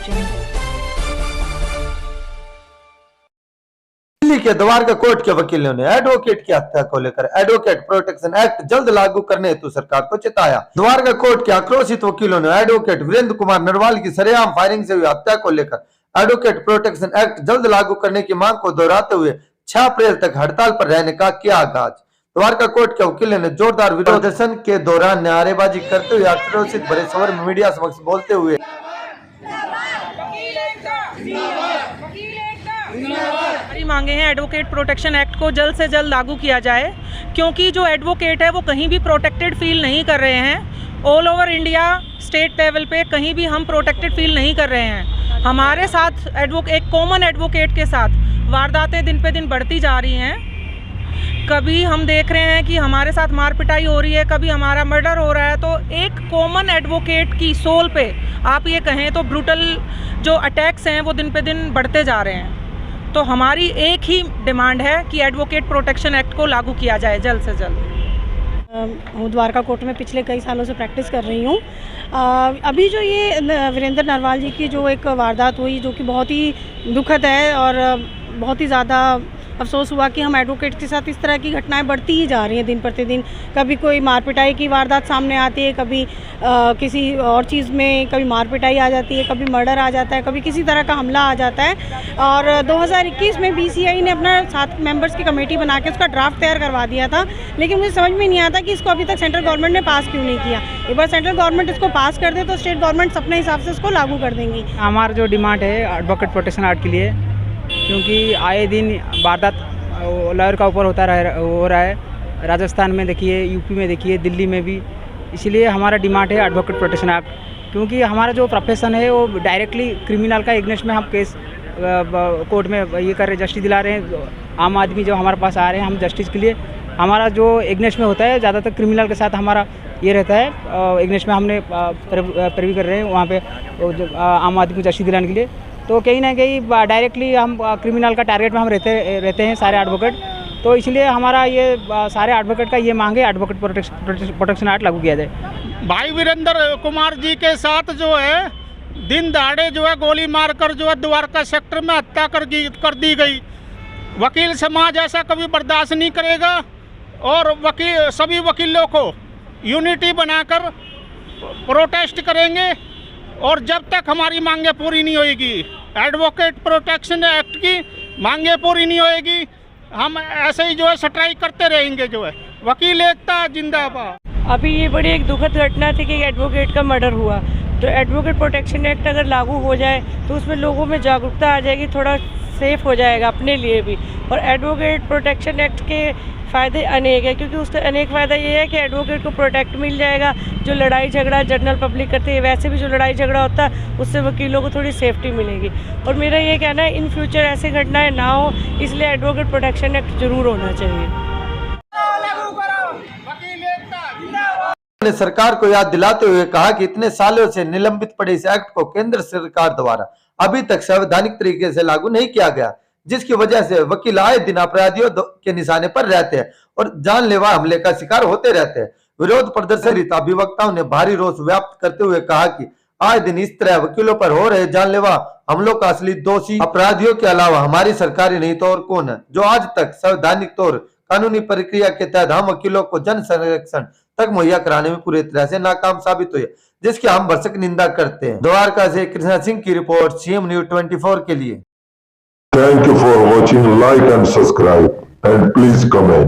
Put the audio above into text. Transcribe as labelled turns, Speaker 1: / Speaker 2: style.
Speaker 1: Watching.
Speaker 2: Delhi के Dwarka court के वकीलों ने एडवोकेट की हत्या को लेकर एडवोकेट प्रोटेक्शन एक्ट जल्द लागू करने हेतु सरकार को चिताया। द्वारका कोर्ट के आक्रोशित वकीलों ने एडवोकेट वीरेंद्र कुमार नरवाल की सरेआम फायरिंग से हुई हत्या को लेकर एडवोकेट प्रोटेक्शन एक्ट जल्द लागू करने की मांग को दोहराते हुए 6 अप्रैल तक हड़ताल पर रहने का किया आगाज। द्वारका कोर्ट के वकीलों ने जोरदार विरोध प्रदर्शन के दौरान नारेबाजी करते हुए आक्रोशित भरे स्वर में मीडिया समक्ष बोलते हुए
Speaker 1: हमारी मांगे हैं एडवोकेट प्रोटेक्शन एक्ट को जल्द से जल्द लागू किया जाए, क्योंकि जो एडवोकेट है वो कहीं भी प्रोटेक्टेड फील नहीं कर रहे हैं। All over India state level पे कहीं भी हम प्रोटेक्टेड फील नहीं कर रहे हैं। हमारे साथ एक कॉमन एडवोकेट के साथ वारदातें दिन पे दिन बढ़ती जा रही हैं। कभी हम देख रहे हैं कि हमारे साथ मार पिटाई हो रही है, कभी हमारा मर्डर हो रहा है। तो एक कॉमन एडवोकेट की सोल पे आप ये कहें तो ब्रूटल जो अटैक्स हैं वो दिन पे दिन बढ़ते जा रहे हैं। तो हमारी एक ही डिमांड है कि एडवोकेट प्रोटेक्शन एक्ट को लागू किया जाए जल्द से जल्द।
Speaker 3: हूँ द्वारका कोर्ट में पिछले कई सालों से प्रैक्टिस कर रही हूँ। अभी जो ये वीरेंद्र नरवाल जी की जो एक वारदात हुई, जो कि बहुत ही दुखद है और बहुत ही ज़्यादा अफसोस हुआ कि हम एडवोकेट के साथ इस तरह की घटनाएं बढ़ती ही जा रही हैं दिन प्रतिदिन। कभी कोई मार पिटाई की वारदात सामने आती है, कभी किसी और चीज़ में कभी मार पिटाई आ जाती है, कभी मर्डर आ जाता है, कभी किसी तरह का हमला आ जाता है। और 2021 में BCI ने अपना 7 मेंबर्स की कमेटी बना के उसका ड्राफ्ट तैयार करवा दिया था, लेकिन मुझे समझ में नहीं आता कि इसको अभी तक सेंट्रल गवर्नमेंट ने पास क्यों नहीं किया। एक बार सेंट्रल गवर्नमेंट इसको पास कर दे तो स्टेट गवर्नमेंट अपने हिसाब से इसको लागू कर देंगी।
Speaker 4: हमारा जो डिमांड है एडवोकेट प्रोटेक्शन एक्ट के लिए, क्योंकि आए दिन वारदात लॉयर का ऊपर हो रहा है। राजस्थान में देखिए, यूपी में देखिए, दिल्ली में भी। इसलिए हमारा डिमांड है एडवोकेट प्रोटेक्शन एक्ट, क्योंकि हमारा जो प्रोफेशन है वो डायरेक्टली क्रिमिनल का एगेंस्ट में हम केस कोर्ट में ये कर रहे, जस्टिस दिला रहे हैं। आम आदमी जो हमारे पास आ रहे हैं, हम जस्टिस के लिए हमारा जो एगेंस्ट में होता है, ज़्यादातर क्रिमिनल के साथ हमारा ये रहता है। एगेंस्ट में हमने पैरवी कर रहे हैं वहाँ पे आम आदमी को जस्टिस दिलाने के लिए। तो कहीं ना कहीं डायरेक्टली हम क्रिमिनल का टारगेट में हम रहते हैं सारे एडवोकेट। तो इसलिए हमारा ये सारे एडवोकेट का ये मांग है एडवोकेट प्रोटेक्शन एक्ट लागू किया जाए।
Speaker 5: भाई वीरेंद्र कुमार जी के साथ जो है दिन दहाड़े जो है गोली मारकर जो है द्वारका सेक्टर में हत्या कर दी गई। वकील समाज ऐसा कभी बर्दाश्त नहीं करेगा और सभी वकीलों को यूनिटी बनाकर प्रोटेस्ट करेंगे। और जब तक हमारी मांगे पूरी नहीं होगी, एडवोकेट प्रोटेक्शन एक्ट की मांगे पूरी नहीं होएगी, हम ऐसे ही जो है स्ट्राइक करते रहेंगे। जो है वकील एकता जिंदाबाद।
Speaker 3: अभी ये बड़ी एक दुखद घटना थी कि एडवोकेट का मर्डर हुआ। तो एडवोकेट प्रोटेक्शन एक्ट अगर लागू हो जाए तो उसमें लोगों में जागरूकता आ जाएगी, थोड़ा सेफ हो जाएगा अपने लिए भी। और एडवोकेट प्रोटेक्शन एक्ट के फ़ायदे अनेक है, क्योंकि उसका अनेक फ़ायदा ये है कि एडवोकेट को प्रोटेक्ट मिल जाएगा। जो लड़ाई झगड़ा जनरल पब्लिक करती है, वैसे भी जो लड़ाई झगड़ा होता है उससे वकीलों को थोड़ी सेफ्टी मिलेगी। और मेरा ये कहना है इन फ्यूचर ऐसी घटनाएं ना हो, इसलिए एडवोकेट प्रोटेक्शन एक्ट जरूर होना चाहिए।
Speaker 2: ने सरकार को याद दिलाते हुए कहा कि इतने सालों से निलंबित पड़े इस एक्ट को केंद्र सरकार द्वारा अभी तक संवैधानिक तरीके से लागू नहीं किया गया, जिसकी वजह से वकील आए दिन अपराधियों के निशाने पर रहते हैं और जानलेवा हमले का शिकार होते रहते हैं। विरोध प्रदर्शन अभिवक्ताओं ने भारी रोष व्यक्त करते हुए कहा कि आए दिन इस तरह वकीलों पर हो रहे जानलेवा हमलों का असली दोषी अपराधियों के अलावा हमारी सरकार ही नहीं तो और कौन है, जो आज तक संवैधानिक तौर कानूनी प्रक्रिया के तहत हम वकीलों को जन संरक्षण तक मुहैया कराने में पूरी तरह से नाकाम साबित हुए, जिसकी हम भरसक निंदा करते हैं। द्वारका से कृष्णा सिंह की रिपोर्ट, CM News 24 के लिए।
Speaker 6: Thank you for watching. Like and subscribe and please comment.